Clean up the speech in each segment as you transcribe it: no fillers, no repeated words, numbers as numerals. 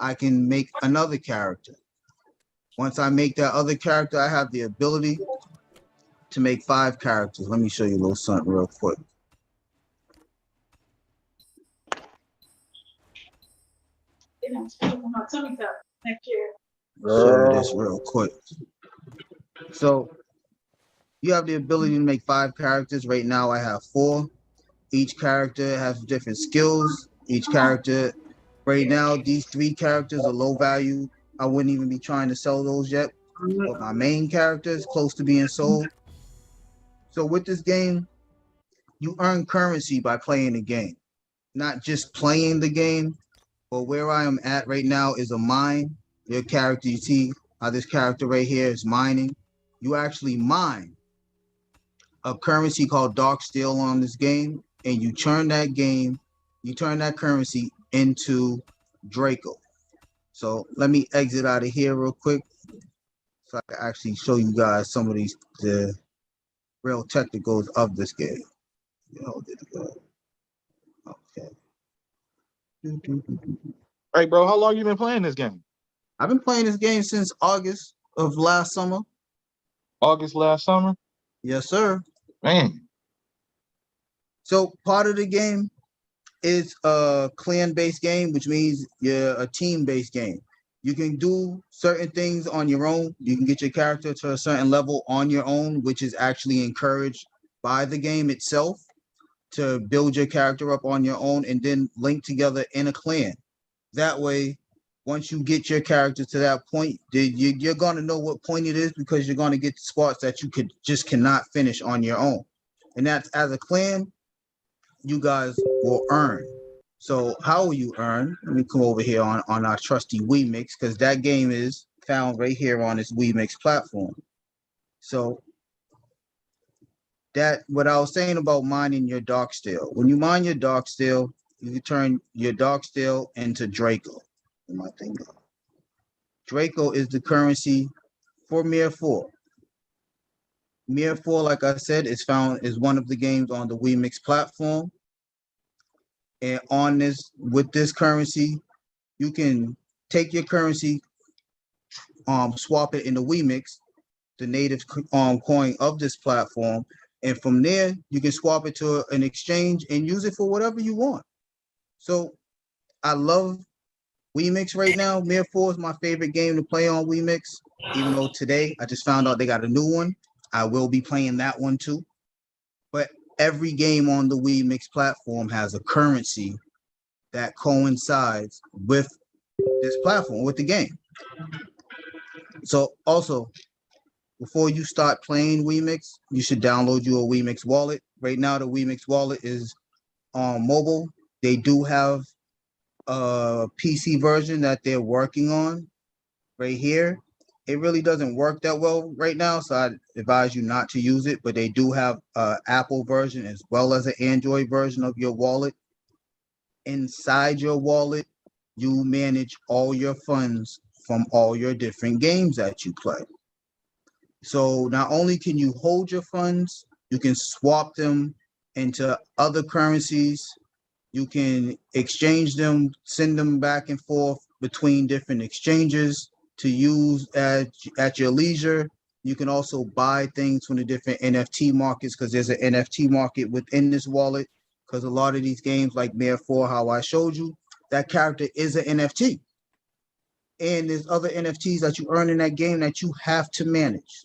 I can make another character. Once I make that other character, I have the ability to make 5 characters. Let me show you a little something real quick. Show you this real quick. So you have the ability to make 5 characters. Right now I have 4. Each character has different skills. Each character, right now, these 3 characters are low value. I wouldn't even be trying to sell those yet. But my main character is close to being sold. So with this game, you earn currency by playing the game. Not just playing the game, but where I am at right now is a mine. Your character, you see how this character right here is mining. You actually mine a currency called dark steel on this game, and you turn that currency into Draco. So let me exit out of here real quick so I can actually show you guys some of the real technicals of this game. Okay. Hey, bro, how long you been playing this game? I've been playing this game since August of last summer. August last summer? Yes, sir. Man. So part of the game is a clan-based game, which means you're a team-based game. You can do certain things on your own. You can get your character to a certain level on your own, which is actually encouraged by the game itself to build your character up on your own and then link together in a clan. That way, once you get your character to that point, you're going to know what point it is because you're going to get spots that you cannot finish on your own. And that's as a clan, you guys will earn. So how will you earn? Let me come over here on our trusty WeMix because that game is found right here on this WeMix platform. So that what I was saying about mining your dark steel. When you mine your dark steel, you can turn your dark steel into Draco. My thing. Draco is the currency for Mir 4. Mir 4, like I said, is one of the games on the WeMix platform. And with this currency, you can take your currency, swap it into WeMix, the native coin of this platform, and from there you can swap it to an exchange and use it for whatever you want. So I love WeMix right now. Mir 4 is my favorite game to play on WeMix, even though today I just found out they got a new one. I will be playing that one too. But every game on the WeMix platform has a currency that coincides with this platform, with the game. So also, before you start playing WeMix, you should download your WeMix wallet. Right now, the WeMix wallet is on mobile. They do have a PC version that they're working on right here. It really doesn't work that well right now, so I advise you not to use it, but they do have an Apple version as well as an Android version of your wallet. Inside your wallet, you manage all your funds from all your different games that you play. So not only can you hold your funds, you can swap them into other currencies. You can exchange them, send them back and forth between different exchanges to use at your leisure. You can also buy things from the different NFT markets because there's an NFT market within this wallet. Because a lot of these games like Mir 4, how I showed you, that character is an NFT. And there's other NFTs that you earn in that game that you have to manage.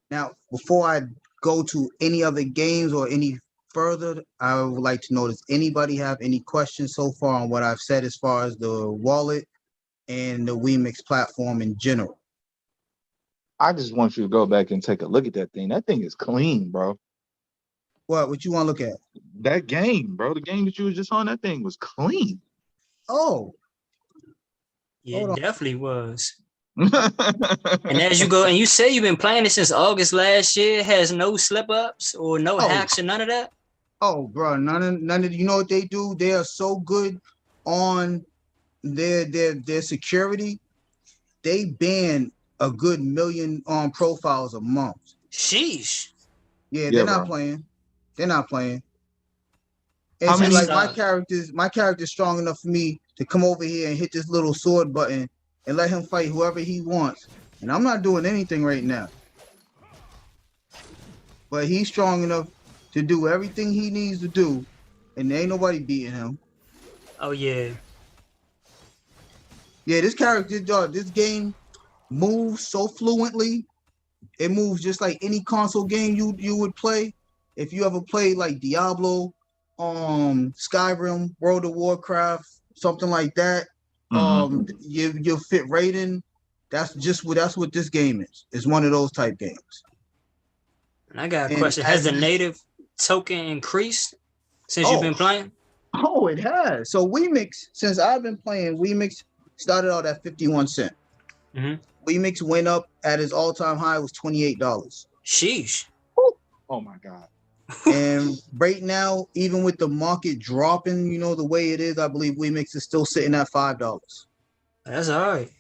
Now, before I go to any other games or any further, I would like to know, does anybody have any questions so far on what I've said as far as the wallet and the WeMix platform in general? I just want you to go back and take a look at that thing. That thing is clean, bro. What you want to look at? That game, bro. The game that you was just on, that thing was clean. Oh. Yeah, it definitely was. And as you go, and you say you've been playing it since August last year, has no slip ups or no hacks or none of that? Oh, bro, none of you know what they do? They are so good on their security. They ban a good million profiles a month. Sheesh. Yeah, they're not playing. They're not playing. It's like my character's strong enough for me to come over here and hit this little sword button and let him fight whoever he wants. And I'm not doing anything right now. But he's strong enough to do everything he needs to do, and there ain't nobody beating him. Oh yeah. Yeah, this character, this game moves so fluently. It moves just like any console game you would play. If you ever played like Diablo, Skyrim, World of Warcraft, something like that, you'll fit right in. That's what this game is. It's one of those type games. And I got a And question. Has the native token increased since you've been playing? Oh, it has. So Wemix, since I've been playing, Wemix started out at 51 cents. Mm-hmm. Wemix went up at his all-time high was $28. Sheesh. Oh my God. And right now, even with the market dropping, the way it is, I believe Wemix is still sitting at $5. That's all right.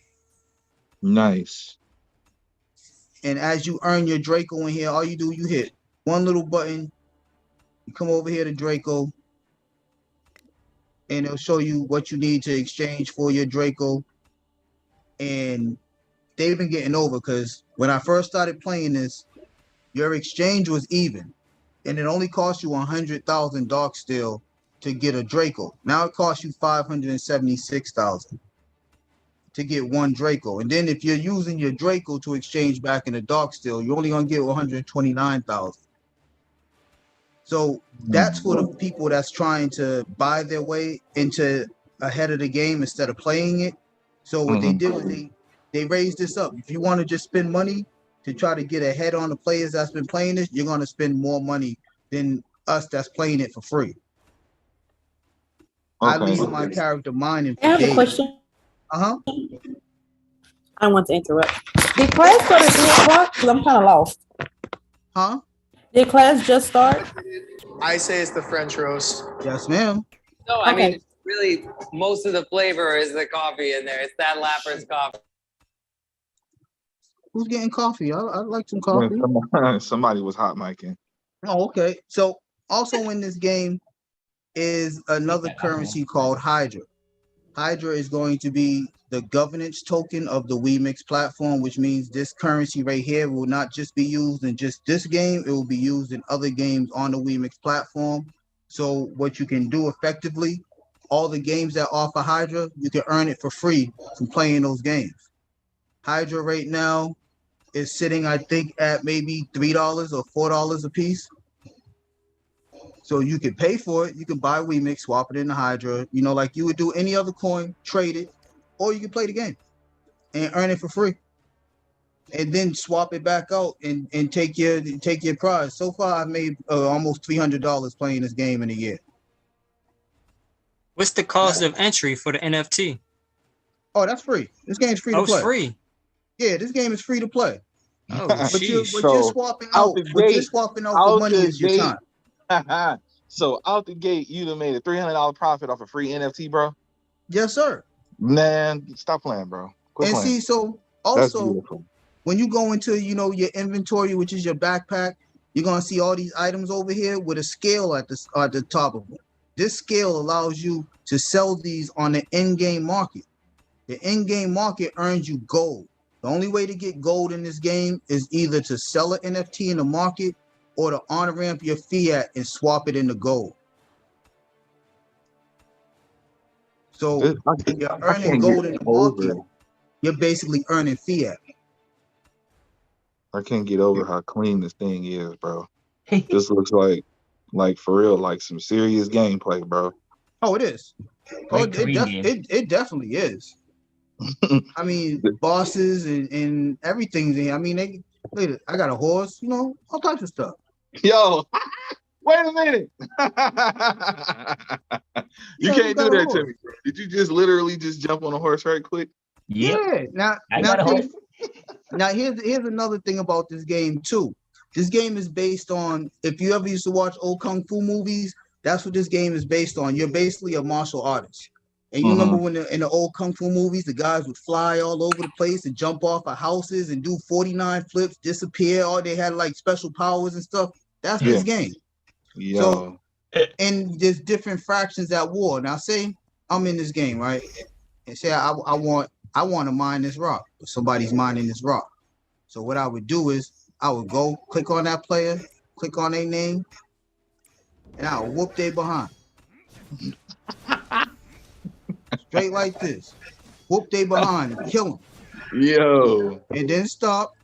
Nice. And as you earn your Draco in here, all you do, you hit one little button, you come over here to Draco, and it'll show you what you need to exchange for your Draco. And they've been getting over, because when I first started playing this, your exchange was even, and it only cost you 100,000 Dark Steel to get a Draco. Now it costs you 576,000 to get one Draco. And then if you're using your Draco to exchange back into Dark Steel, you're only gonna get 129,000. So that's for the people that's trying to buy their way into ahead of the game instead of playing it. So what they did was they raised this up. If you want to just spend money to try to get ahead on the players that's been playing this, you're going to spend more money than us that's playing it for free. I leave my character mining for I have days. a question. Uh-huh. I don't want to interrupt. Did class start at 3 o'clock? Because I'm kind of lost. Huh? Did class just start? I say it's the French roast. Yes, ma'am. No, I mean, really, most of the flavor is the coffee in there. It's that Lapper's coffee. Who's getting coffee? I like some coffee. Somebody was hot micing. Oh, okay. So also in this game is another currency called Hydra. Hydra is going to be the governance token of the Wemix platform, which means this currency right here will not just be used in just this game, it will be used in other games on the Wemix platform. So what you can do effectively, all the games that offer Hydra, you can earn it for free from playing those games. Hydra right now is sitting, I think, at maybe $3 or $4 a piece. So you can pay for it. You can buy Wemix, swap it into Hydra, like you would do any other coin, trade it, or you can play the game and earn it for free. And then swap it back out and take your prize. So far, I've made almost $300 playing this game in a year. What's the cost of entry for the NFT? Oh, that's free. This game's free to play. Oh, it's free. Yeah, this game is free to play. Oh, but you're swapping out. What you're swapping out for money is your time. So out the gate, you done made a $300 profit off a free NFT, bro. Yes, sir. Man, stop playing, bro. Quit playing. See, so also when you go into your inventory, which is your backpack, you're gonna see all these items over here with a scale at the top of them. This scale allows you to sell these on the in-game market. The in-game market earns you gold. The only way to get gold in this game is either to sell an NFT in the market or to on-ramp your fiat and swap it into gold. So you're earning gold in the market. You're basically earning fiat. I can't get over how clean this thing is, bro. This looks like for real, like some serious gameplay, bro. Oh, it is. Oh, it definitely is. I mean, bosses and everything. I mean, I got a horse, all types of stuff. Yo, wait a minute. You can't do that to me, bro. Did you just literally just jump on a horse right quick? Yeah. Now here's another thing about this game too. This game is based on, if you ever used to watch old kung fu movies, that's what this game is based on. You're basically a martial artist. And you remember when in the old kung fu movies, the guys would fly all over the place and jump off of houses and do 49 flips, disappear, or they had like special powers and stuff. That's this game. So, and there's different fractions at war. Now, say I'm in this game, right? And say I want to mine this rock, but somebody's mining this rock. So what I would do is I would go click on that player, click on their name, and I'll whoop they behind. Straight like this. Whoop they behind and kill them. Yo. And then stop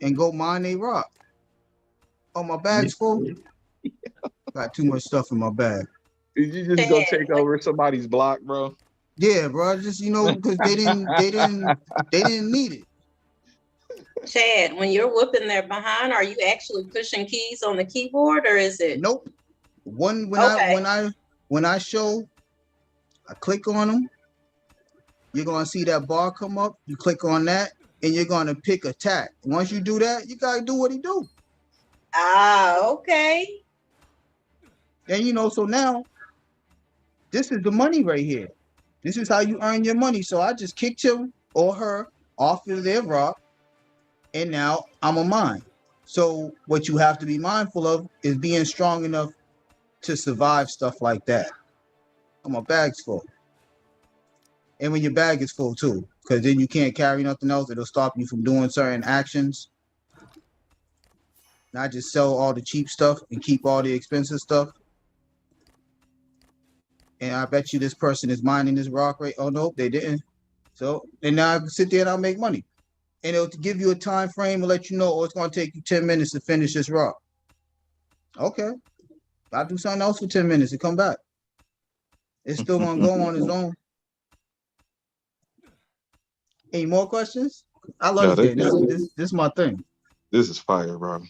and go mine they rock. Oh, my bag's full. Got too much stuff in my bag. Did you just go take over somebody's block, bro? Yeah, bro. Just because they didn't need it. Chad, when you're whooping their behind, are you actually pushing keys on the keyboard, or is it? Nope. When I show, I click on them. You're gonna see that bar come up. You click on that, and you're gonna pick attack. Once you do that, you gotta do what he do. Ah, okay. And so now, this is the money right here. This is how you earn your money. So I just kicked him or her off of their rock, and now I'm a mine. So what you have to be mindful of is being strong enough to survive stuff like that. My bag's full. And when your bag is full too, because then you can't carry nothing else. It'll stop you from doing certain actions. Not just sell all the cheap stuff and keep all the expensive stuff. And I bet you this person is mining this rock right. Oh no, they didn't. So and now I can sit there and I'll make money. And it'll give you a time frame and let you know, it's gonna take you 10 minutes to finish this rock. Okay. I'll do something else for 10 minutes and come back. It's still gonna go on its own. Any more questions? I love this game. This is my thing. This is fire, bro.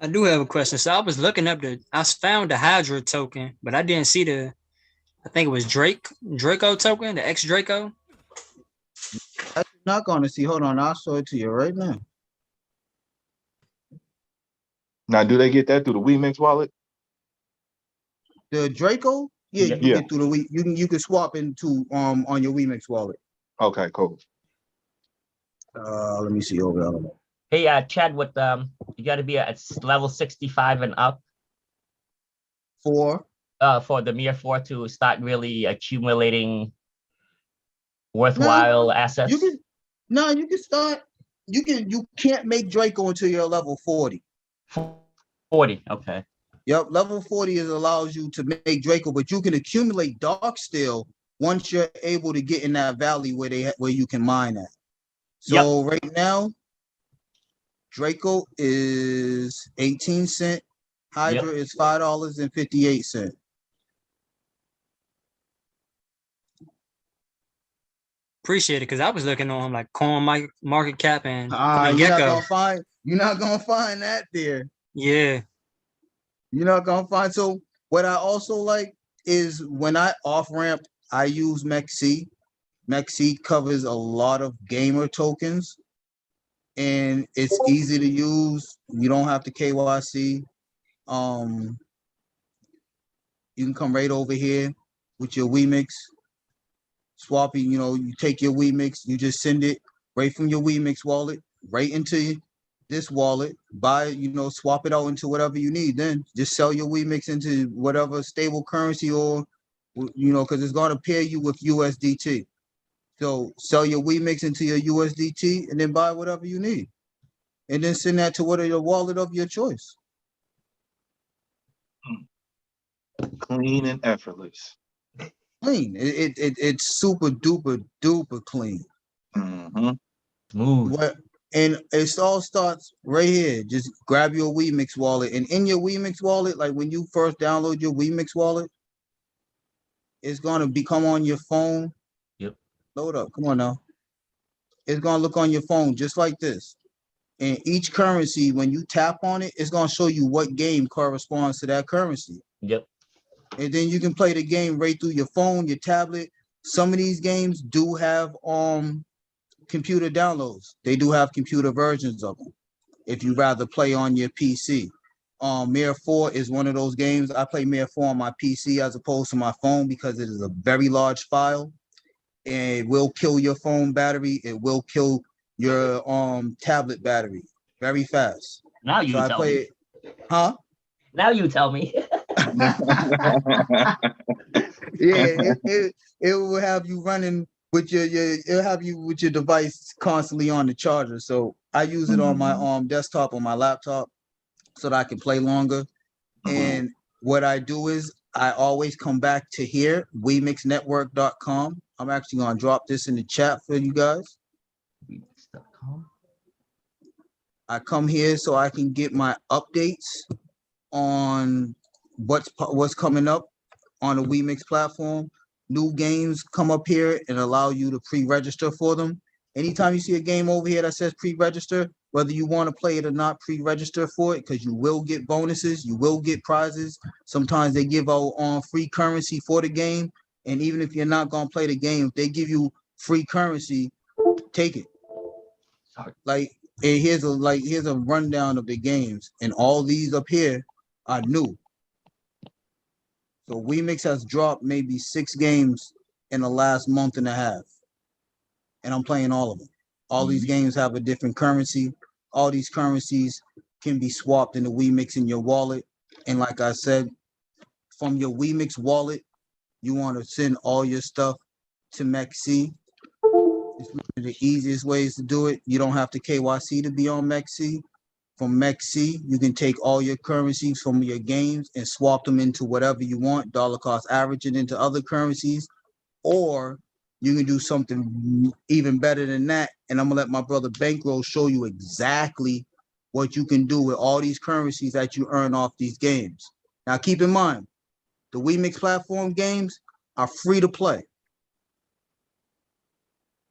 I do have a question. So I was looking up I found the Hydra token, but I didn't see I think it was Draco token, the X Draco. I'm not going to see. Hold on. I'll show it to you right now. Now, do they get that through the WeMix wallet? The Draco? Yeah, you can get through the you can swap into on your WeMix wallet. Okay, cool. Let me see over there. Hey, Chad, you got to be at level 65 and up for the Mir 4 to start really accumulating worthwhile assets. You can start. You can't make Draco until you're level 40. 40, okay. Yep, level 40 allows you to make Draco, but you can accumulate Dark Steel once you're able to get in that valley where you can mine at. So right now, Draco is 18 cents. Hydra is $5.58. Appreciate it, because I was looking on like Coin Market Cap and Gecko. You're not gonna find that there. Yeah. You're not gonna find. So what I also like is when I off ramp, I use MEXC. MEXC covers a lot of gamer tokens, and it's easy to use. You don't have to KYC. You can come right over here with your WeMix. Swapping, you take your WeMix, you just send it right from your WeMix wallet right into this wallet, swap it out into whatever you need. Then just sell your WeMix into whatever stable currency or, because it's going to pair you with USDT. So sell your WeMix into your USDT and then buy whatever you need. And then send that to your wallet of your choice. Clean and effortless. Clean. It's super duper clean. Mm-hmm. Smooth. And it all starts right here. Just grab your WeMix wallet, and in your WeMix wallet, like when you first download your WeMix wallet, it's gonna become on your phone. Yep. Load up. Come on now. It's gonna look on your phone just like this. And each currency, when you tap on it, it's gonna show you what game corresponds to that currency. Yep. And then you can play the game right through your phone, your tablet. Some of these games do have computer downloads. They do have computer versions of them if you rather play on your PC. Mir 4 is one of those games. I play Mir 4 on my PC as opposed to my phone because it is a very large file, and it will kill your phone battery. It will kill your tablet battery very fast. Now you tell me. Huh? Now you tell me. it will have you running with your it'll have you with your device constantly on the charger. So I use it on my desktop on my laptop so that I can play longer. And what I do is I always come back to here, wemixnetwork.com. I'm actually gonna drop this in the chat for you guys. Wemix.com. I come here so I can get my updates on what's coming up on the Wemix platform. New games come up here and allow you to pre-register for them. Anytime you see a game over here that says pre-register, whether you want to play it or not, pre-register for it because you will get bonuses, you will get prizes. Sometimes they give out on free currency for the game, and even if you're not gonna play the game, if they give you free currency, take it. Sorry. Like here's a rundown of the games, and all these up here are new. So Wemix has dropped maybe 6 games in the last month and a half, and I'm playing all of them. All these games have a different currency. All these currencies can be swapped into Wemix in your wallet. And like I said, from your Wemix wallet, you want to send all your stuff to MEXC. It's one of the easiest ways to do it. You don't have to KYC to be on MEXC. From MEXC, you can take all your currencies from your games and swap them into whatever you want, dollar cost averaging into other currencies, or you can do something even better than that. And I'm gonna let my brother Bankroll show you exactly what you can do with all these currencies that you earn off these games. Now, keep in mind, the Wemix platform games are free to play.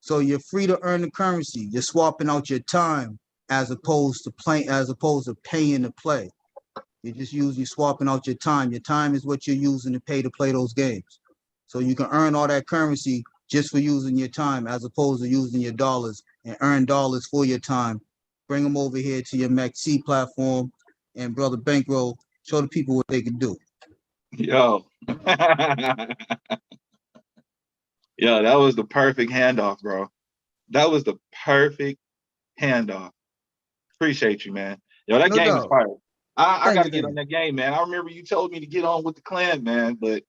So you're free to earn the currency. You're swapping out your time as opposed to paying to play. You're swapping out your time. Your time is what you're using to pay to play those games. So you can earn all that currency just for using your time as opposed to using your dollars and earn dollars for your time. Bring them over here to your MEXC platform, and brother Bankroll, show the people what they can do. Yo. Yo, that was the perfect handoff, bro. That was the perfect handoff. Appreciate you, man. Yo, that game is fire. I got to get on that game, man. I remember you told me to get on with the clan, man, but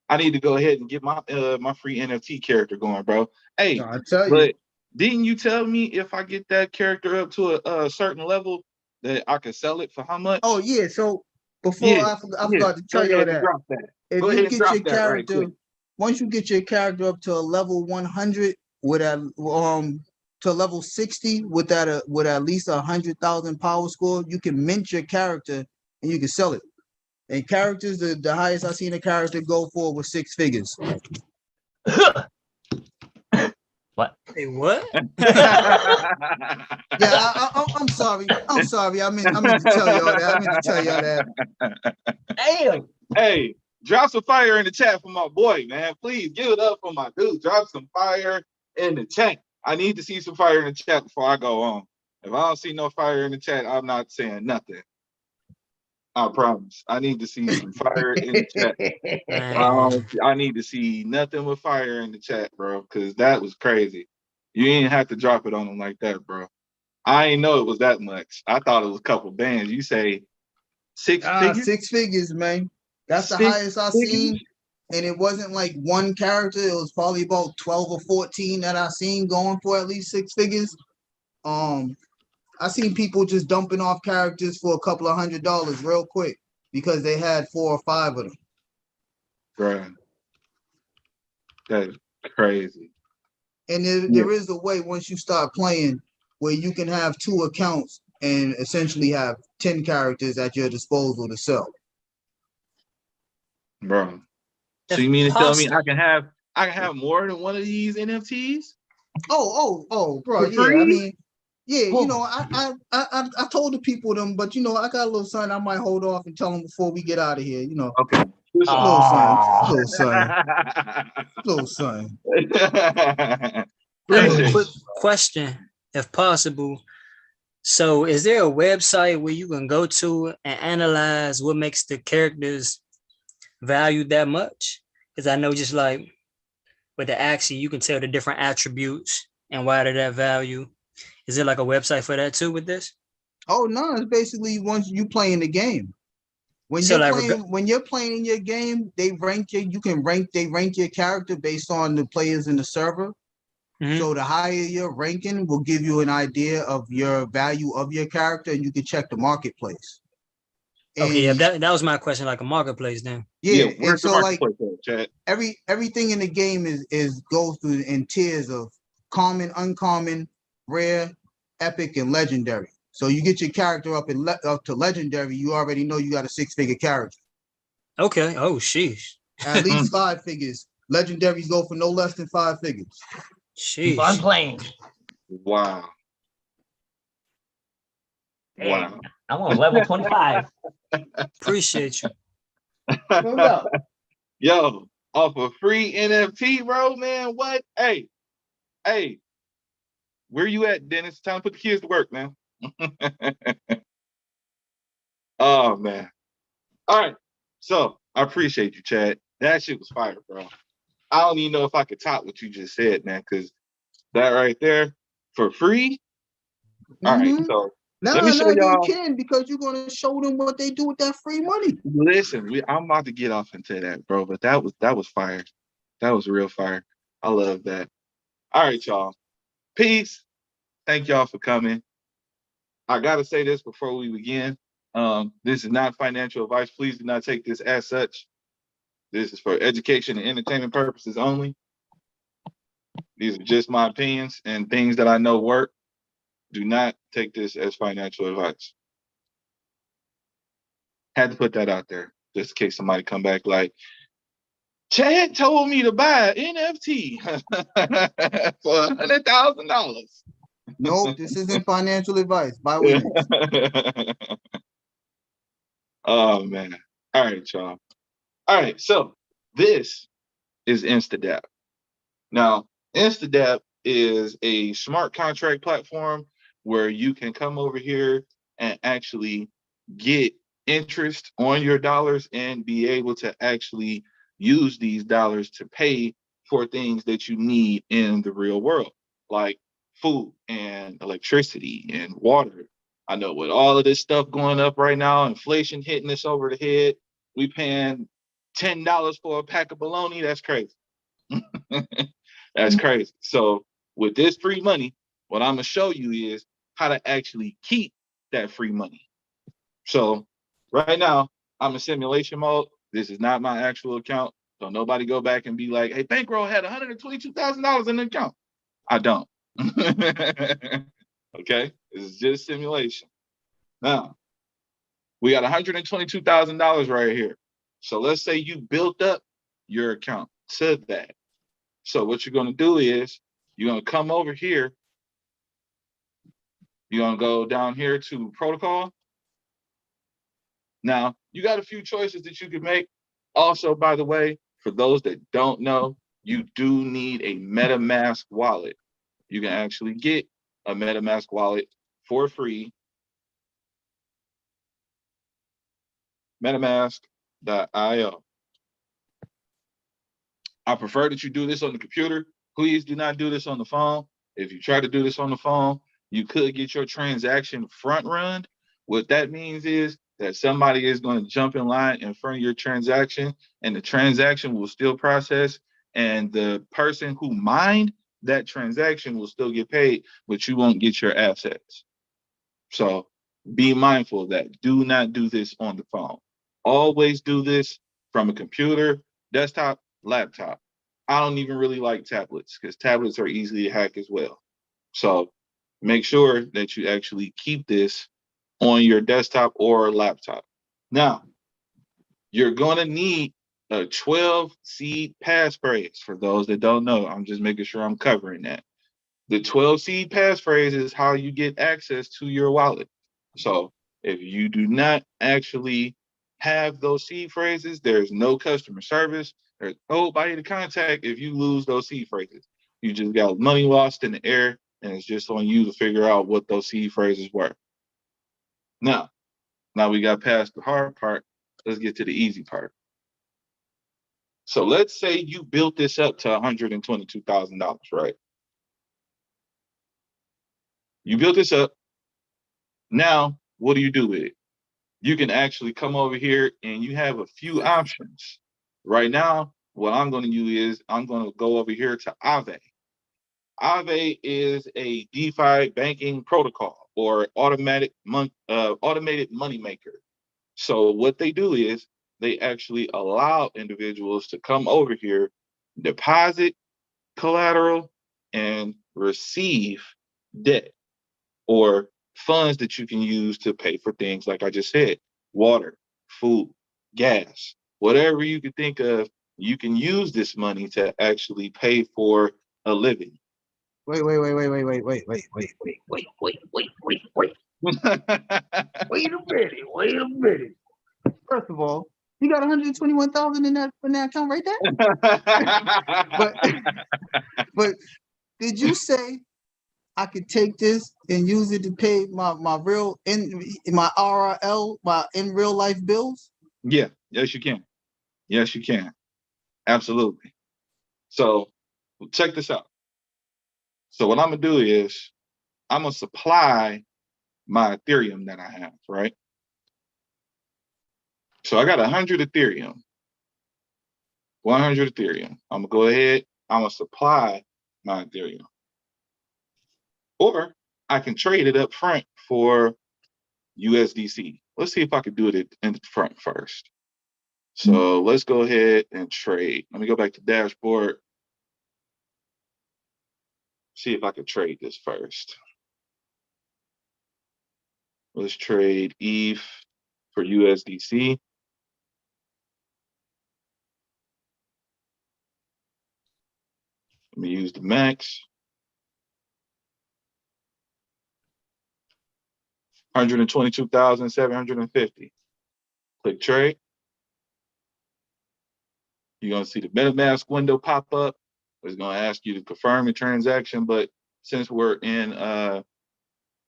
I need to go ahead and get my my free NFT character going, bro. Hey, I tell you. But didn't you tell me if I get that character up to a certain level that I could sell it for how much? Oh yeah. So before I forgot to tell you that. If you get your character, once you get your character up to a level 100 with to level 60 with at least 100,000 power score, you can mint your character and you can sell it. And characters, the highest I've seen a character go for was 6 figures. What? Hey, what? Yeah, I'm sorry. I'm sorry. I meant to tell y'all that. Hey, drop some fire in the chat for my boy, man. Please give it up for my dude. Drop some fire in the chat. I need to see some fire in the chat before I go on. If I don't see no fire in the chat, I'm not saying nothing. I promise. I need to see some fire in the chat. I need to see nothing but fire in the chat, bro, because that was crazy. You didn't have to drop it on them like that, bro. I ain't know it was that much. I thought it was a couple bands. You say 6 figures? 6 figures, man. That's the highest I've seen. And it wasn't like one character. It was probably about 12 or 14 that I seen going for at least 6 figures. I seen people just dumping off characters for a couple of $100 real quick because they had 4 or 5 of them. Right. That's crazy. And there is a way once you start playing where you can have 2 accounts and essentially have 10 characters at your disposal to sell. Bro. So you mean to tell me I can have more than one of these NFTs? Oh, bro. Yeah, I mean, yeah, you know, I told the people them, but you know, I got a little something I might hold off and tell them before we get out of here, you know. Okay. Little something. Quick question, if possible. So is there a website where you can go to and analyze what makes the characters value that much? Because I know just like with the action, you can tell the different attributes and why they're that value. Is there like a website for that too with this? Oh no, it's basically once you playing the game. When So, you're like, playing, when you're playing in your game, they rank you. You can rank. They rank your character based on the players in the server. Mhm. So the higher your ranking will give you an idea of your value of your character, and you can check the marketplace. Okay, yeah, And that was my question, like a marketplace then. yeah, and where's the so like marketplace at, Chad? everything in the game is goes through in tiers of common, uncommon, rare, epic, and legendary. So you get your character up to legendary, you already know you got a 6-figure character. Okay. Oh, sheesh. At least 5 figures. Legendaries go for no less than 5 figures. Keep on Sheesh. playing. Wow. Dang, Wow. I'm on level 25. Appreciate you. No, no. Yo, off a free NFT, bro, man. What? Hey, where you at, Dennis? Time to put the kids to work, man. Oh man. All right. So I appreciate you, Chad. That shit was fire, bro. I don't even know if I could top what you just said, man, because that right there for free. All right. Mhm. So No, let me show no, you y'all. can because you're gonna show them what they do with that free money. Listen, I'm about to get off into that, bro. But that was fire. That was real fire. I love that. All right, y'all. Peace. Thank y'all for coming. I gotta say this before we begin. This is not financial advice. Please do not take this as such. This is for education and entertainment purposes only. These are just my opinions and things that I know work. Do not take this as financial advice. Had to put that out there just in case somebody come back like, Chad told me to buy an NFT for $100,000. Nope, this isn't financial advice. By witness. Oh man. All right, y'all. All right, so this is InstaDApp. Now, InstaDApp is a smart contract platform where you can come over here and actually get interest on your dollars and be able to actually use these dollars to pay for things that you need in the real world, like food and electricity and water. I know with all of this stuff going up right now, inflation hitting us over the head, we paying $10 for a pack of bologna. That's crazy. That's crazy. So with this free money, what I'm gonna show you is how to actually keep that free money. So right now, I'm in simulation mode. This is not my actual account. So nobody go back and be like, hey, Bankroll had $122,000 in the account. I don't. Okay, this is just simulation. Now, we got $122,000 right here. So let's say you built up your account to that. So what you're going to do is you're going to come over here. You're going to go down here to protocol. Now, you got a few choices that you can make. Also, by the way, for those that don't know, you do need a MetaMask wallet. You can actually get a MetaMask wallet for free. MetaMask.io. I prefer that you do this on the computer. Please do not do this on the phone. If you try to do this on the phone, you could get your transaction front run. What that means is that somebody is going to jump in line in front of your transaction and the transaction will still process and the person who mined that transaction will still get paid, but you won't get your assets. So be mindful of that. Do not do this on the phone. Always do this from a computer, desktop, laptop. I don't even really like tablets because tablets are easily to hack as well. So make sure that you actually keep this on your desktop or laptop. Now, you're going to need a 12 seed passphrase. For those that don't know, I'm just making sure I'm covering that. The 12 seed passphrase is how you get access to your wallet. So if you do not actually have those seed phrases, there's no customer service. There's nobody to contact if you lose those seed phrases. You just got money lost in the air, and it's just on you to figure out what those seed phrases were. Now we got past the hard part. Let's get to the easy part. So let's say you built this up to $122,000, right? You built this up. Now, what do you do with it? you can actually come over here and you have a few options. Right now, what I'm going to use is I'm going to go over here to Aave. Aave is a DeFi banking protocol or automated money maker. So what they do is they actually allow individuals to come over here, deposit collateral, and receive debt or funds that you can use to pay for things like I just said, water, food, gas, whatever you can think of, you can use this money to actually pay for a living. Wait. Wait a minute. First of all, you got 121,000 in that account right there. But did you say I could take this and use it to pay my real my RRL, my in real life bills? Yeah, yes, you can. Yes, you can. Absolutely. So check this out. So what I'm gonna do is I'm gonna supply my Ethereum that I have, right? So I got 100 Ethereum, 100 Ethereum. I'm gonna go ahead, I'm gonna supply my Ethereum. Or I can trade it up front for USDC. Let's see if I can do it in the front first. So let's go ahead and trade. Let me go back to dashboard. See if I can trade this first. Let's trade ETH for USDC. Let me use the max. 122,750. Click trade. You're gonna see the MetaMask window pop up. It's gonna ask you to confirm your transaction, but since we're in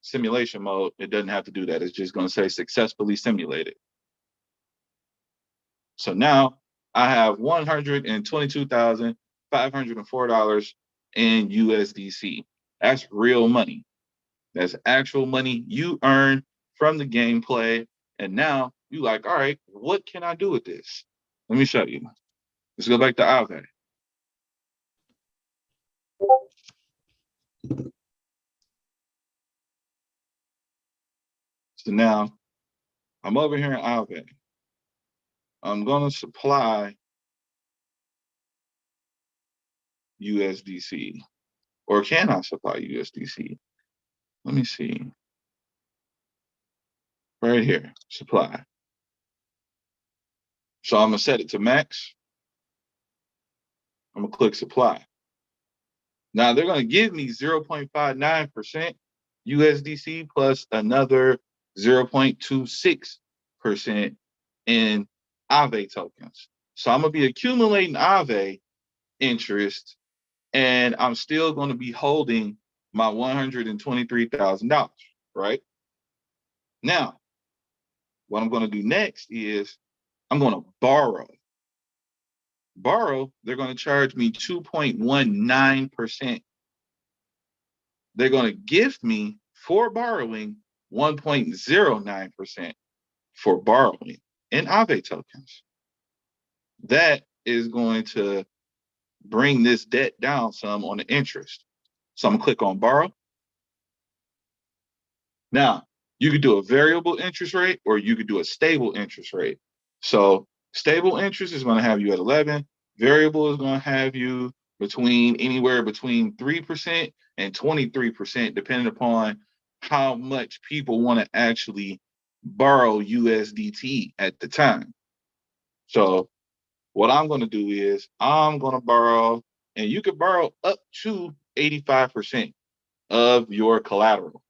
simulation mode, it doesn't have to do that. It's just gonna say successfully simulated. So now I have $122,504 in USDC. That's real money. That's actual money you earn from the gameplay. And now you like, all right, what can I do with this? Let me show you. Let's go back to Aave. So now I'm over here in Aave. I'm going to supply USDC. Or can I supply USDC? Let me see. Right here, supply. So I'm going to set it to max. I'm going to click supply. Now they're going to give me 0.59% USDC plus another 0.26% in Aave tokens. So I'm going to be accumulating Aave interest, and I'm still going to be holding my $123,000, right? Now, what I'm going to do next is I'm going to borrow. They're going to charge me 2.19%. They're going to gift me for borrowing 1.09% for borrowing in Aave tokens. That is going to bring this debt down some on the interest. So I'm gonna click on borrow. Now, you could do a variable interest rate or you could do a stable interest rate. So stable interest is going to have you at 11. Variable is going to have you anywhere between 3% and 23%, depending upon how much people want to actually borrow USDT at the time. So what I'm going to do is I'm going to borrow, and you can borrow up to 85% of your collateral.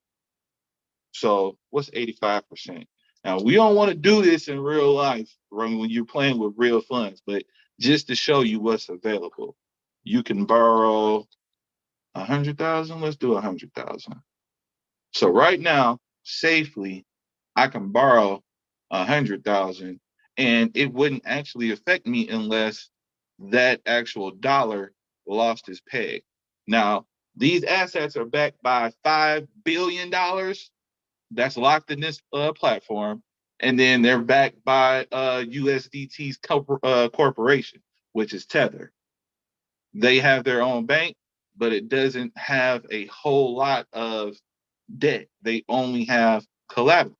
So what's 85%? Now, we don't want to do this in real life when you're playing with real funds, but just to show you what's available, you can borrow 100,000. Let's do 100,000. So right now, safely, I can borrow 100,000, and it wouldn't actually affect me unless that actual dollar lost its peg. Now, these assets are backed by $5 billion that's locked in this platform. And then they're backed by USDT's corporation, which is Tether. They have their own bank, but it doesn't have a whole lot of debt. They only have collateral.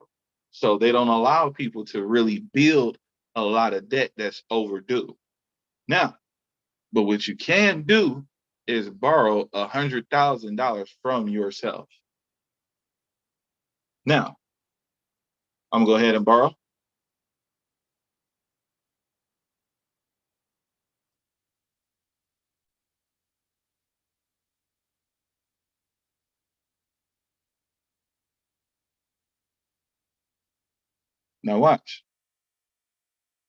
So they don't allow people to really build a lot of debt that's overdue. Now, but what you can do is borrow $100,000 from yourself. Now, I'm gonna go ahead and borrow. Now watch.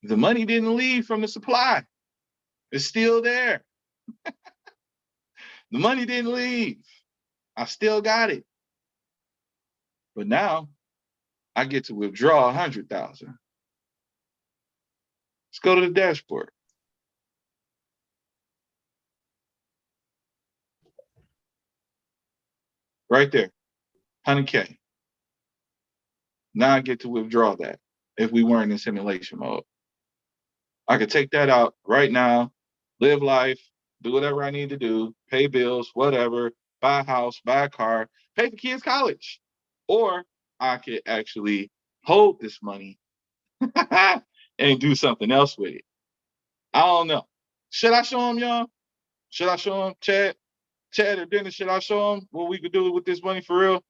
The money didn't leave from the supply. It's still there. The money didn't leave. I still got it. But now I get to withdraw 100,000. Let's go to the dashboard. Right there, 100K. Now I get to withdraw that if we weren't in simulation mode. I could take that out right now, live life, do whatever I need to do, pay bills, whatever, buy a house, buy a car, pay for kids' college. Or I could actually hold this money and do something else with it. I don't know. Should I show them, y'all? Should I show them, Chad? Chad or Dennis, should I show them what we could do with this money for real?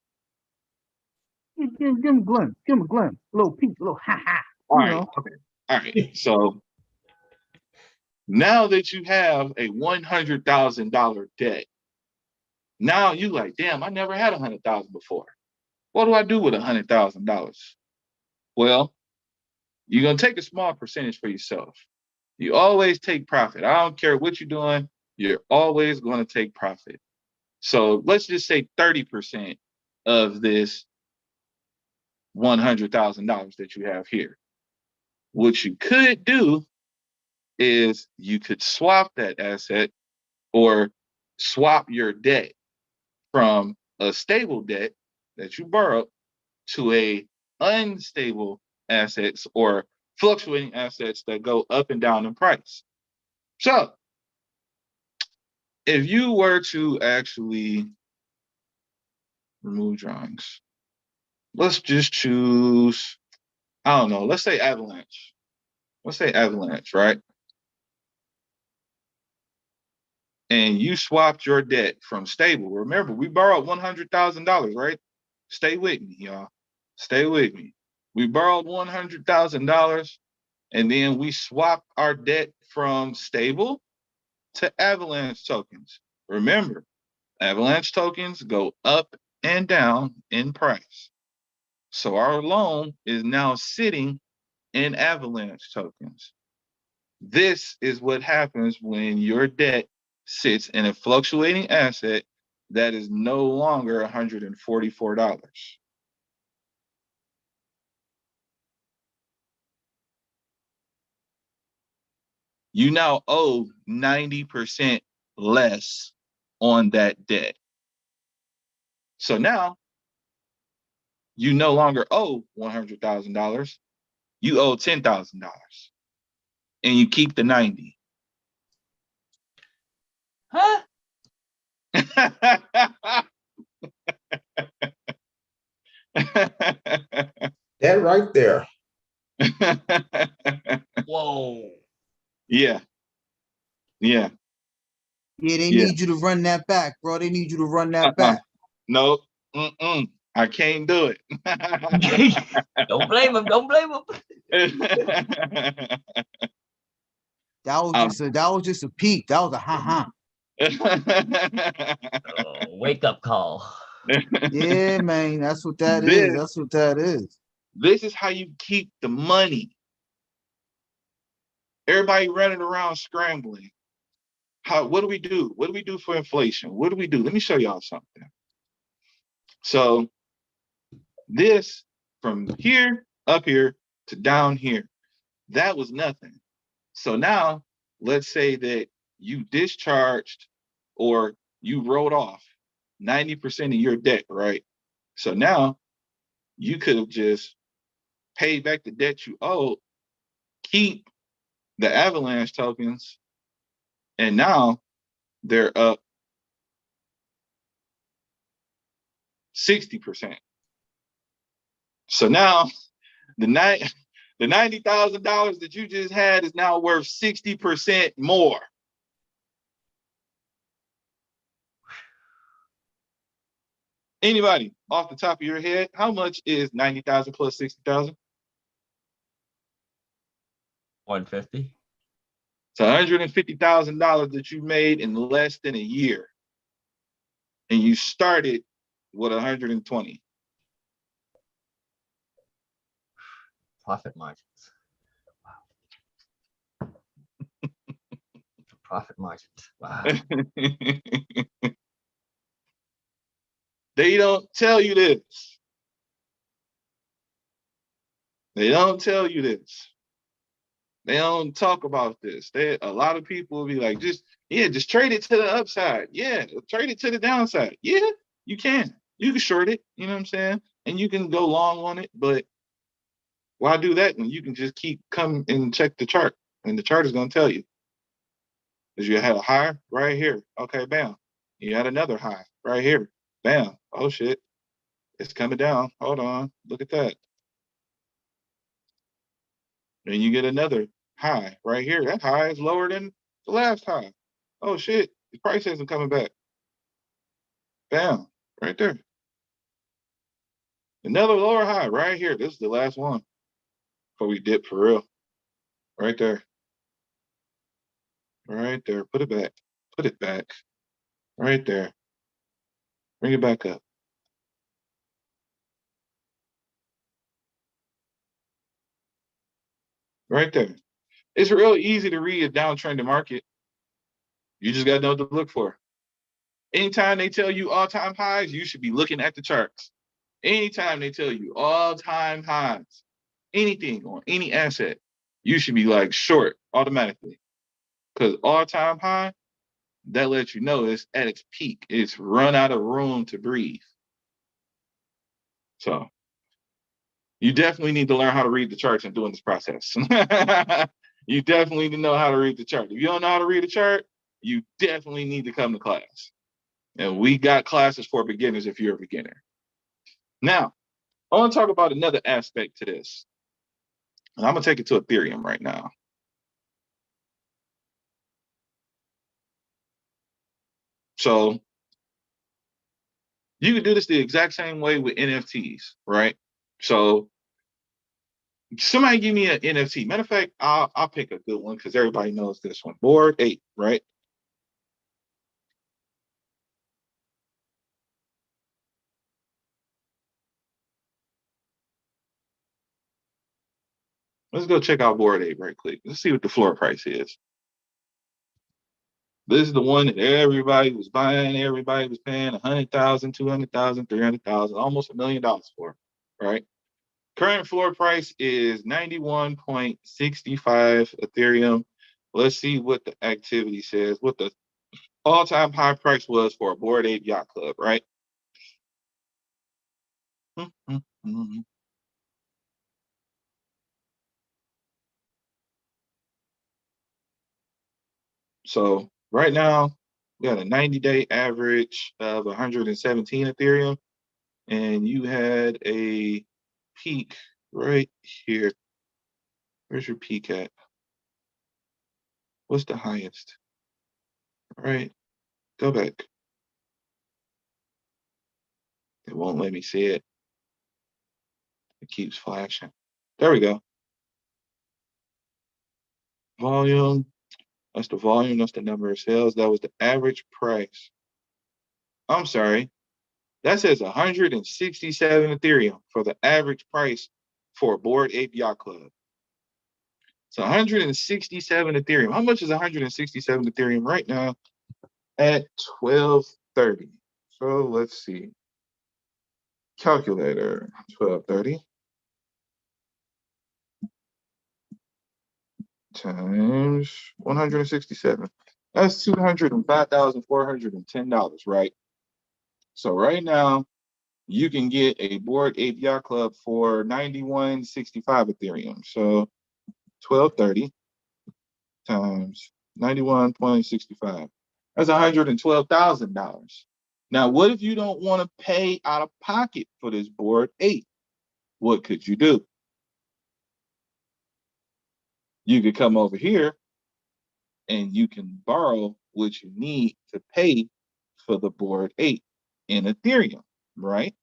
Give him a glimpse. Give him a glimpse. A little peek, a little ha ha. All right. Okay. All right. So now that you have a $100,000 debt, now you like, damn, I never had 100,000 before. What do I do with $100,000? Well, you're gonna take a small percentage for yourself. You always take profit. I don't care what you're doing, you're always going to take profit. So let's just say 30% of this $100,000 that you have here. What you could do is you could swap that asset or swap your debt from a stable debt that you borrowed to a unstable assets or fluctuating assets that go up and down in price. So if you were to actually remove drawings, let's just choose, I don't know, let's say Avalanche. Let's say Avalanche, right? And you swapped your debt from stable. Remember, we borrowed $100,000, right? Stay with me, y'all. Stay with me. We borrowed $100,000 and then we swapped our debt from stable to Avalanche tokens. Remember, Avalanche tokens go up and down in price. So our loan is now sitting in Avalanche tokens. This is what happens when your debt sits in a fluctuating asset that is no longer $144. You now owe 90% less on that debt. So now you no longer owe $100,000. You owe $10,000 and you keep the 90. Huh? That right there. Whoa. Yeah. Yeah. Yeah, they Yeah. need you to run that back, bro. They need you to run that back. No. I can't do it. Don't blame him. Don't blame him. That was just a peek. That was a ha Wake up call. Yeah, man. That's what that is. That's what that is. This is how you keep the money. Everybody running around scrambling. What do we do? What do we do for inflation? What do we do? Let me show y'all something. So this from here, up here to down here, that was nothing. So now let's say that you discharged or you wrote off 90% of your debt, right? So now you could have just pay back the debt you owe, keep the Avalanche tokens, and now they're up 60%. So now the $90,000 that you just had is now worth 60% more. Anybody off the top of your head, how much is 90,000 plus 60,000? 150. It's $150,000 that you made in less than a year, and you started with 120. Profit margins. Wow. Profit margins. Wow. They don't tell you this. They don't tell you this. They don't talk about this. A lot of people will be like, just trade it to the upside. Yeah, trade it to the downside. Yeah, you can. You can short it, you know what I'm saying? And you can go long on it, but why do that when you can just come and check the chart, and the chart is going to tell you. Because you had a high right here. Okay, bam. You had another high right here. Bam. Oh, shit. It's coming down. Hold on. Look at that. Then you get another high right here. That high is lower than the last high. Oh, shit. The price isn't coming back. Bam. Right there. Another lower high right here. This is the last one before we dip for real. Right there. Right there. Put it back. Put it back. Right there. Bring it back up. Right there. It's real easy to read a downtrending market. You just got to know what to look for. Anytime they tell you all-time highs, you should be looking at the charts. Anytime they tell you all-time highs, anything on any asset, you should be like short automatically. Because all-time high, that lets you know it's at its peak. It's run out of room to breathe. So you definitely need to learn how to read the charts and doing this process. You definitely need to know how to read the chart. If you don't know how to read a chart, you definitely need to come to class. And we got classes for beginners if you're a beginner. Now, I want to talk about another aspect to this. And I'm going to take it to Ethereum right now. So you can do this the exact same way with NFTs, right? So somebody give me an NFT. Matter of fact, I'll pick a good one because everybody knows this one. Bored Ape, right? Let's go check out Bored Ape right quick. Let's see what the floor price is. This is the one that everybody was buying. Everybody was paying 100,000, 200,000, 300,000, almost $1 million for, right? Current floor price is 91.65 Ethereum. Let's see what the activity says, what the all-time high price was for a Bored Ape Yacht Club, right? So right now, we got a 90-day average of 117 Ethereum, and you had a peak right here. Where's your peak at? What's the highest? All right, go back. It won't let me see it. It keeps flashing. There we go. Volume. That's the volume. That's the number of sales. That was the average price. I'm sorry. That says 167 Ethereum for the average price for a Bored Ape Yacht Club. So 167 Ethereum. How much is 167 Ethereum right now at 12:30? So let's see. Calculator, 12:30 times 167. That's $205,410, right? So right now, you can get a board API club for 91.65 Ethereum. So 1230 times 91.65. That's $112,000. Now, what if you don't want to pay out of pocket for this board 8? What could you do? You could come over here and you can borrow what you need to pay for the board 8 in Ethereum, right?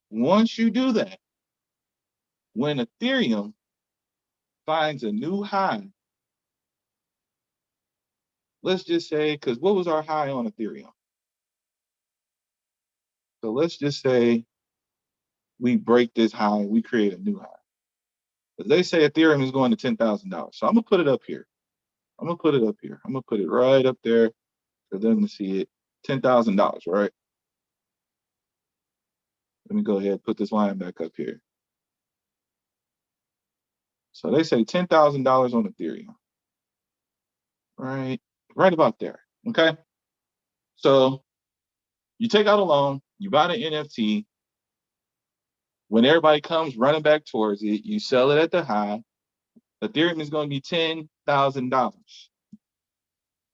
Once you do that, when Ethereum finds a new high, let's just say, because what was our high on Ethereum? So let's just say we break this high, we create a new high. But they say Ethereum is going to $10,000. So I'm gonna put it up here. I'm gonna put it right up there for them to see it. $10,000, right? Let me go ahead and put this line back up here. So they say $10,000 on Ethereum. Right about there. Okay. So you take out a loan, you buy the NFT. When everybody comes running back towards it, you sell it at the high. Ethereum is going to be $10,000.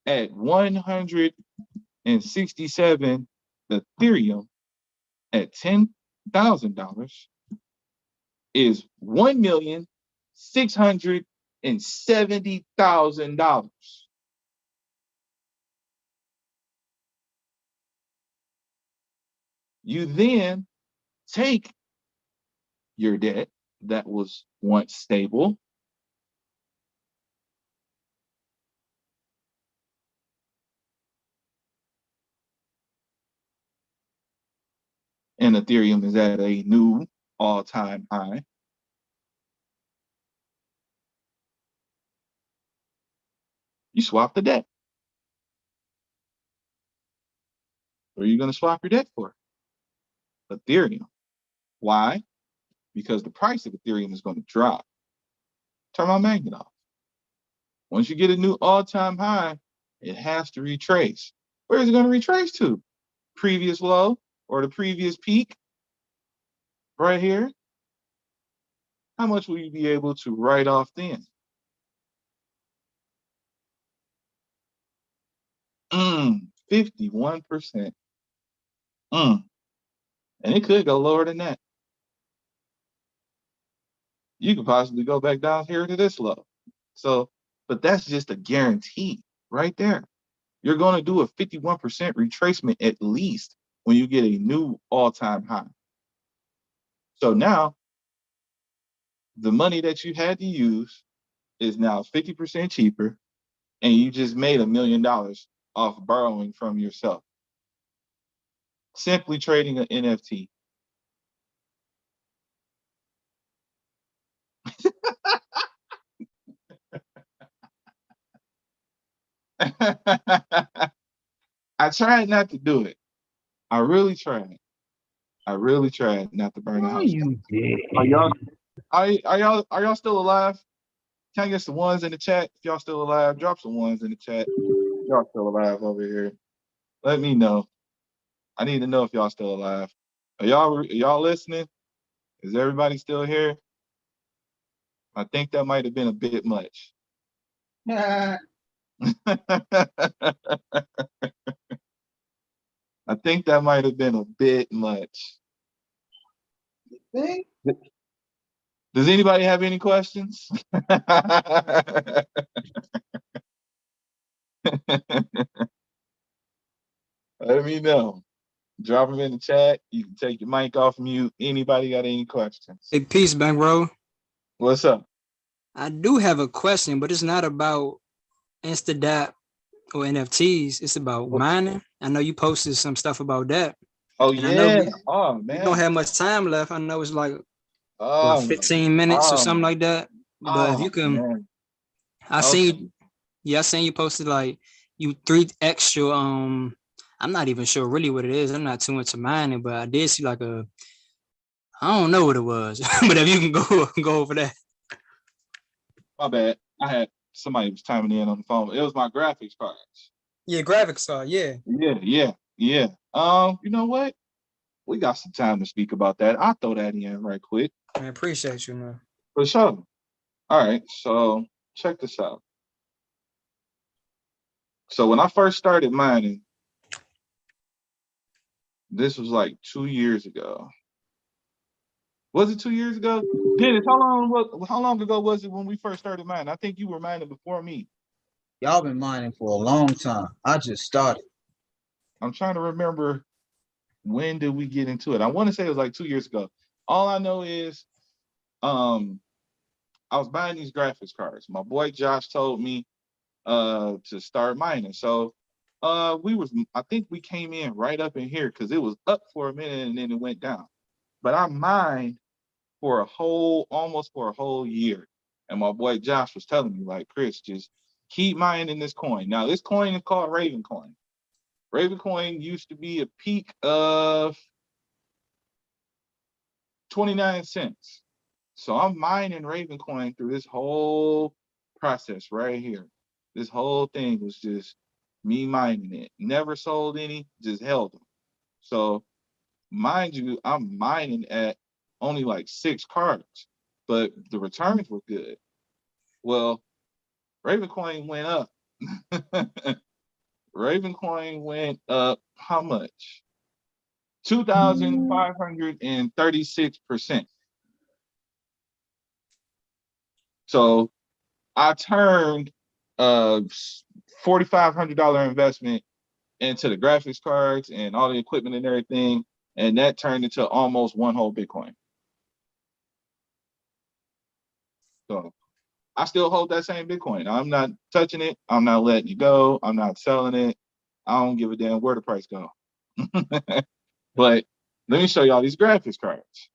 At 167 Ethereum at $10,000 is $1,670,000. You then take your debt that was once stable, and Ethereum is at a new all-time high. You swap the debt. What are you going to swap your debt for? Ethereum. Why? Because the price of Ethereum is going to drop. Turn my magnet off. Once you get a new all-time high, it has to retrace. Where is it going to retrace to? Previous low or the previous peak? Right here. How much will you be able to write off then? 51%. And it could go lower than that. You could possibly go back down here to this low. So, but that's just a guarantee right there. You're going to do a 51% retracement at least when you get a new all-time high. So now, the money that you had to use is now 50% cheaper, and you just made $1 million off borrowing from yourself. Simply trading an NFT. I tried not to do it. I really tried. I really tried not to burn the house. Are y'all still alive? Can I get some ones in the chat? If y'all still alive, drop some ones in the chat. Y'all still alive over here. Let me know. I need to know if y'all still alive. Are y'all listening? Is everybody still here? I think that might have been a bit much. I think that might have been a bit much. Does anybody have any questions? Let me know. Drop them in the chat. You can take your mic off mute. Anybody got any questions? Hey, peace, Bankroll. What's up? I do have a question, but it's not about InstaDApp or NFTs. It's about mining. I know you posted some stuff about that. Oh, and yeah. I know We don't have much time left. I know it's like Oh, 15 minutes or something like that. But if you can, man. I seen you posted like you 3 extra. I'm not even sure really what it is. I'm not too into mining, but I did see like I don't know what it was. But if you can go over that. My bad. I had somebody was timing in on the phone. It was my graphics cards. Yeah, graphics card. Yeah. Yeah. You know what? we got some time to speak about that. I'll throw that in right quick. I appreciate you, man. For sure. All right, so check this out. So when I first started mining, this was like 2 years ago. Was it 2 years ago? Dennis, how long ago was it when we first started mining? I think you were mining before me. Y'all been mining for a long time. I just started. I'm trying to remember when did we get into it. I want to say it was like 2 years ago. All I know is I was buying these graphics cards. My boy Josh told me to start mining. So I think we came in right up in here because it was up for a minute and then it went down. But I mined for almost a whole year. And my boy Josh was telling me, like, Chris, just keep mining this coin. Now, this coin is called Raven Coin. Raven Coin used to be a peak of 29 cents. So I'm mining Raven Coin through this whole process right here. This whole thing was just me mining it. Never sold any, just held them. So mind you, I'm mining at only like 6 cards, but the returns were good. Well, Ravencoin went up. Ravencoin went up how much? 2,536%. So I turned a $4,500 investment into the graphics cards and all the equipment and everything, and that turned into almost one whole Bitcoin. So I still hold that same Bitcoin. I'm not touching it. I'm not letting it go. I'm not selling it. I don't give a damn where the price go. But let me show y'all these graphics cards.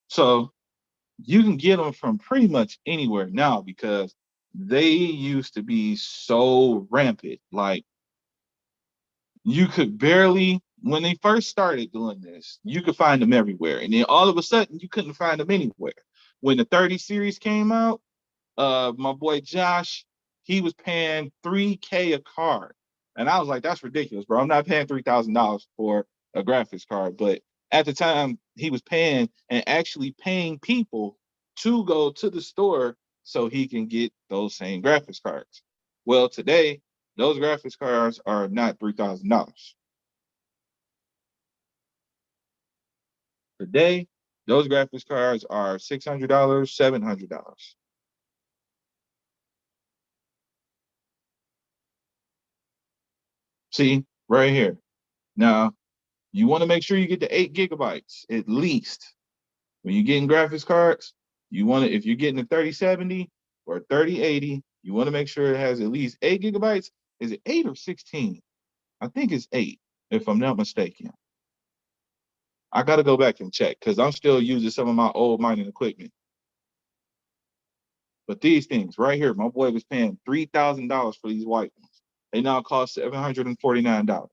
So you can get them from pretty much anywhere now because they used to be so rampant. Like you could barely, when they first started doing this, you could find them everywhere. And then all of a sudden you couldn't find them anywhere. When the 30 series came out, my boy Josh, he was paying $3K a card. And I was like, that's ridiculous, bro. I'm not paying $3,000 for a graphics card. But at the time, he was paying and actually paying people to go to the store so he can get those same graphics cards. Well, today, those graphics cards are not $3,000. Today, those graphics cards are $600, $700. See, right here. Now, you want to make sure you get the 8 gigabytes at least. When you're getting graphics cards, you want to, if you're getting a 3070 or 3080, you want to make sure it has at least 8 gigabytes. Is it 8 or 16? I think it's 8, if I'm not mistaken. I got to go back and check because I'm still using some of my old mining equipment. But these things right here, my boy was paying $3,000 for these white ones. They now cost $749.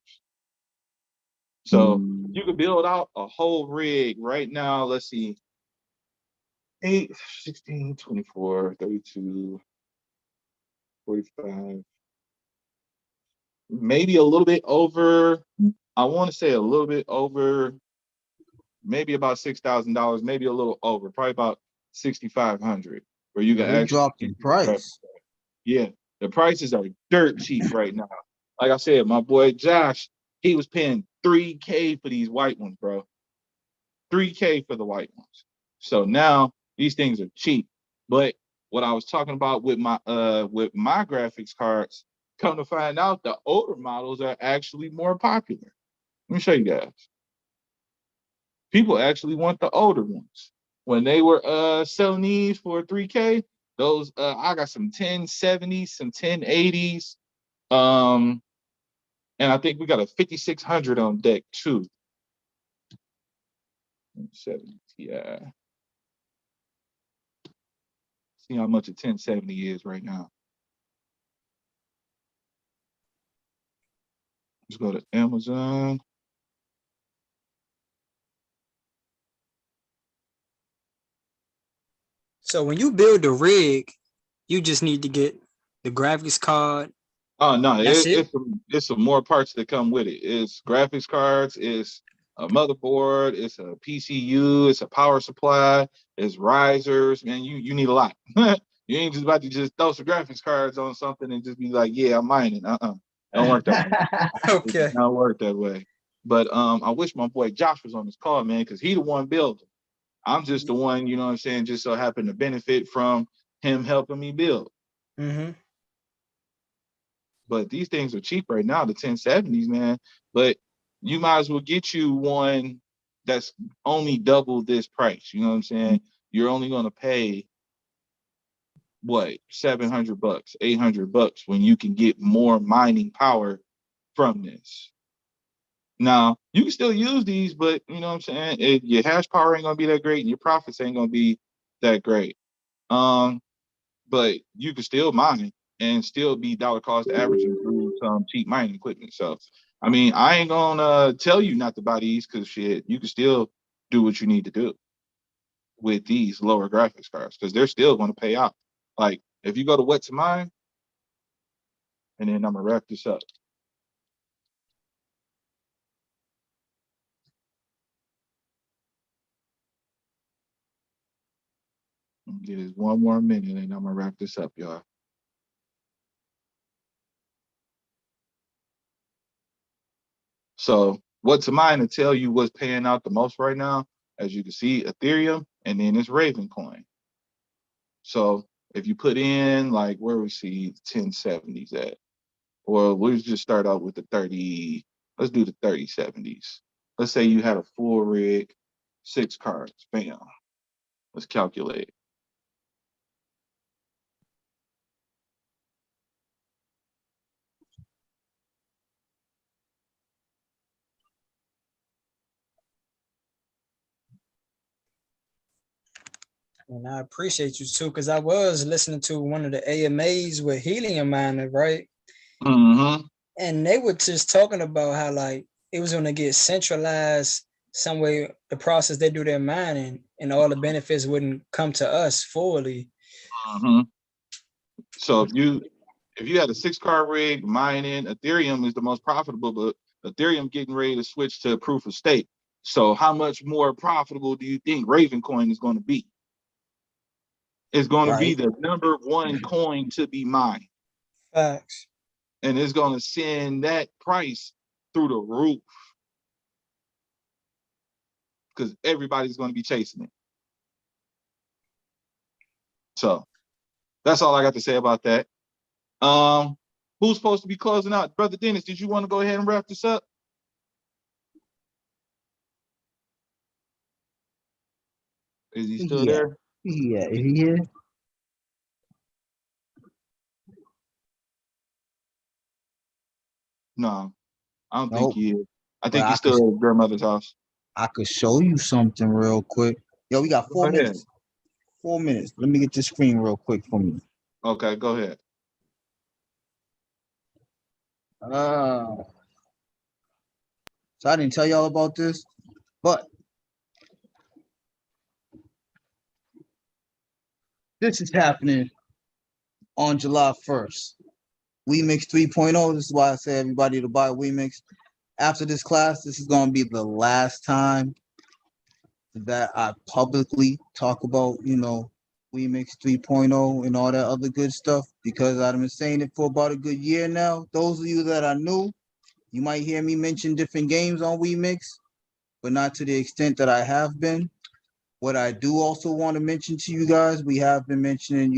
So you could build out a whole rig right now. Let's see. 8, 16, 24, 32, 45, maybe a little bit over. I want to say a little bit over, maybe about $6,000, maybe a little over, probably about 6,500, where you can They actually dropped in price. Yeah, the prices are dirt cheap right now. Like I said, my boy Josh, he was paying $3K for these white ones, bro. $3K for the white ones. So now these things are cheap. But what I was talking about with my graphics cards, come to find out the older models are actually more popular. Let me show you guys. People actually want the older ones. When they were selling these for 3K, those I got some 1070s, some 1080s. And I think we got a 5600 on deck too. 70 Ti. See how much a 1070 is right now. Let's go to Amazon. So when you build a rig, you just need to get the graphics card. Oh no, That's it? it's some more parts that come with it. It's graphics cards, it's a motherboard, it's a PCU, it's a power supply, it's risers. Man, you need a lot. You ain't just about to just throw some graphics cards on something and just be like, yeah, I'm mining. It don't work that way. It does Okay. not work that way. But I wish my boy Josh was on this call, man, because he the one building. I'm just the one, you know what I'm saying, just so happen to benefit from him helping me build. Mm-hmm. But these things are cheap right now, the 1070s, man. But you might as well get you one that's only double this price. You know what I'm saying? You're only going to pay what, $700, $800 when you can get more mining power from this. Now, you can still use these, but you know what I'm saying? Your hash power ain't going to be that great and your profits ain't going to be that great. But you can still mine and still be dollar cost averaging through some cheap mining equipment. So, I mean, I ain't gonna tell you not to buy these because shit, you can still do what you need to do with these lower graphics cards because they're still going to pay out. Like if you go to what to mine, and then I'm gonna wrap this up. Get this one more minute, and I'm gonna wrap this up, y'all. So what to mine to tell you what's paying out the most right now, as you can see, Ethereum, and then it's Raven coin. So if you put in like where we see 1070s at, or we'll just start out with the 30, let's do the 3070s. Let's say you had a full rig, 6 cards, bam. Let's calculate. And I appreciate you too, because I was listening to one of the AMAs with Helium Miner, right? Mm-hmm. And they were just talking about how like it was going to get centralized some way, the process they do their mining, and all the benefits wouldn't come to us fully. Mm-hmm. So if you had a 6-card rig mining, Ethereum is the most profitable, but Ethereum getting ready to switch to proof of stake. So how much more profitable do you think Raven coin is going to be? It's going to be Right. the number 1 coin to be mined. Facts. And it's going to send that price through the roof because everybody's going to be chasing it. So that's all I got to say about that. Who's supposed to be closing out? Brother Dennis, did you want to go ahead and wrap this up? Is he still Yeah. there? Yeah. Is he here? No, I don't think Nope. he is. I But think he's still at his grandmother's house. I could show you something real quick. Yo, we got Go 4 ahead. minutes. 4 minutes. Let me get this screen real quick for me. Okay, go ahead. So I didn't tell y'all about this, but this is happening on July 1st. WeMix 3.0. This is why I say everybody to buy WeMix. After this class, this is going to be the last time that I publicly talk about, WeMix 3.0 and all that other good stuff, because I've been saying it for about a good year now. Those of you that are new, you might hear me mention different games on WeMix, but not to the extent that I have been. What I do also want to mention to you guys, we have been mentioning,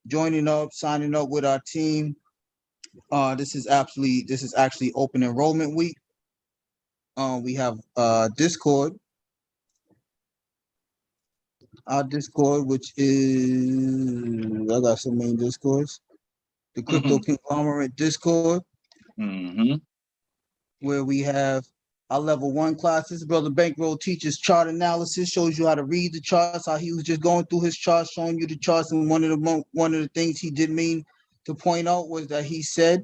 joining up, signing up with our team. This is actually open enrollment week. We have Discord. Our Discord, which is, I got some main Discords. The Crypto Conglomerate Discord, Mm-hmm. where we have our level 1 classes. Brother Bankroll teaches chart analysis, shows you how to read the charts, how he was just going through his charts, showing you the charts. And one of the things he did mean to point out was that he said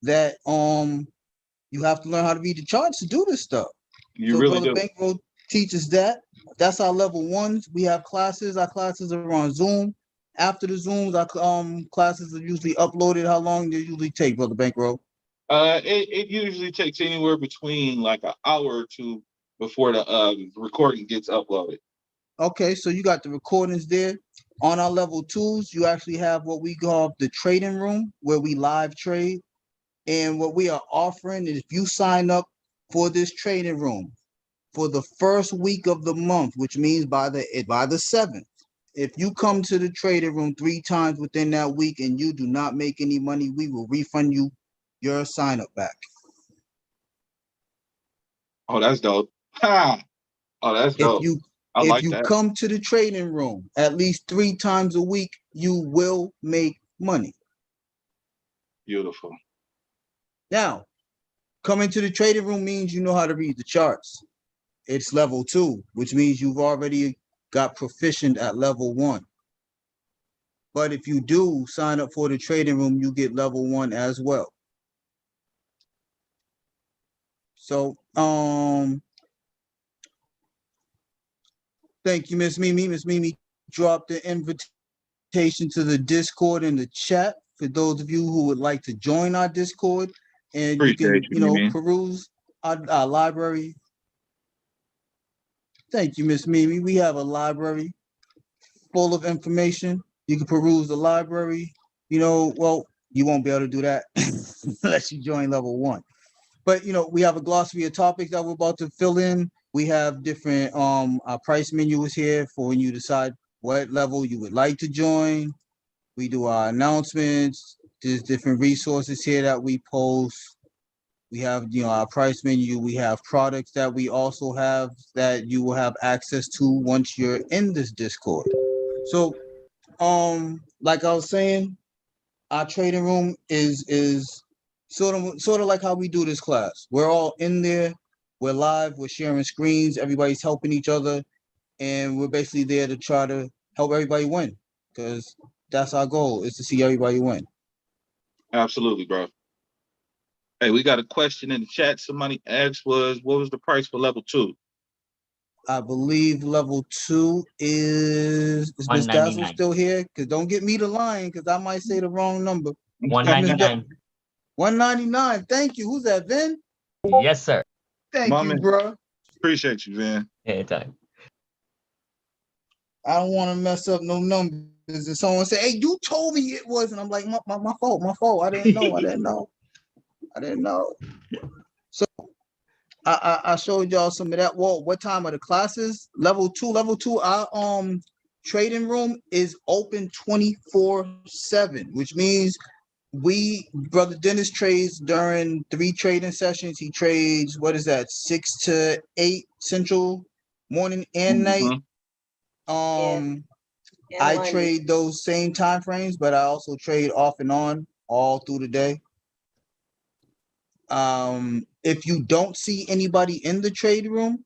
that you have to learn how to read the charts to do this stuff. You So really Brother do. Bankroll teaches that. That's our level 1s. We have classes. Our classes are on Zoom. After the Zooms, our classes are usually uploaded. How long do they usually take, Brother Bankroll? It usually takes anywhere between like an hour or two before the recording gets uploaded. Okay, so you got the recordings there. On our level 2s, you actually have what we call the trading room, where we live trade. And what we are offering is, if you sign up for this trading room for the first week of the month, which means by the 7th, if you come to the trading room 3 times within that week and you do not make any money, we will refund you your sign up back. Oh, that's dope. Ha! Oh, that's dope. I If like you that. come to the trading room at least 3 times a week, you will make money. Beautiful. Now, coming to the trading room means you know how to read the charts. It's level 2, which means you've already got proficient at level 1. But if you do sign up for the trading room, you get level 1 as well. So, thank you, Miss Mimi. Miss Mimi dropped the invitation to the Discord in the chat for those of you who would like to join our Discord, and you can, Appreciate you, Mimi. peruse our library. Thank you, Miss Mimi. We have a library full of information. You can peruse the library. Well, you won't be able to do that unless you join level 1. But we have a glossary of topics that we're about to fill in. We have different our price menu is here for when you decide what level you would like to join. We do our announcements. There's different resources here that we post. We have our price menu. We have products that we also have that you will have access to once you're in this Discord. So like I was saying, our trading room is sort of like how we do this class. We're all in there, we're live, we're sharing screens, everybody's helping each other, and we're basically there to try to help everybody win, because that's our goal, is to see everybody win. Absolutely, bro. Hey, we got a question in the chat. Somebody asked what was the price for level 2? I believe level 2 is Miss Dazzle $199. still here? Because don't get me to lying, because I might say the wrong number. $199. $199. Thank you. Who's that, Vin? Yes, sir. Thank Mama. you, bro. Appreciate you, man. Anytime. I don't want to mess up no numbers. And someone say, "Hey, you told me it was," and I'm like, my fault. I didn't know. So I showed y'all some of that. Well, what time are the classes? Level 2. Our trading room is open 24/7, which means Brother Dennis trades during 3 trading sessions. He trades, 6 to 8 Central, morning and night. I trade those same time frames, but I also trade off and on all through the day. If you don't see anybody in the trading room,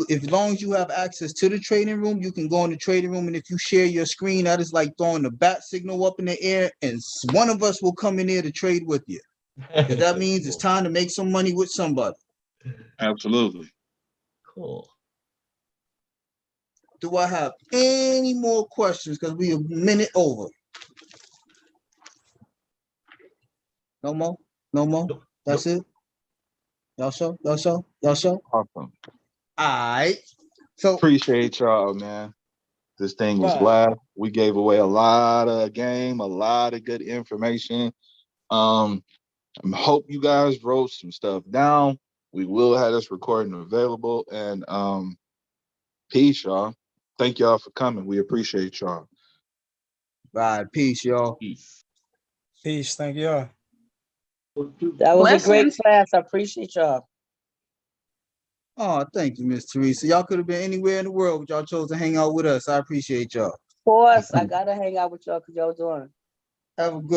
as long as you have access to the trading room, you can go in the trading room, and if you share your screen, that is like throwing the bat signal up in the air, and one of us will come in there to trade with you. Because that means it's time to make some money with somebody. Absolutely. Cool. Do I have any more questions? Because we a minute over. No more. That's it. Y'all show. Awesome. All right. So Appreciate y'all, man. This thing was Right. live. We gave away a lot of game, a lot of good information. I hope you guys wrote some stuff down. We will have this recording available. And peace, y'all. Thank y'all for coming. We appreciate y'all. right, peace, y'all. Peace. Peace. Thank y'all. That was a great Blessings. class. I appreciate y'all. Oh, thank you, Miss Teresa. Y'all could have been anywhere in the world, but y'all chose to hang out with us. I appreciate y'all. Of course, I gotta hang out with y'all because y'all doing it. Have a good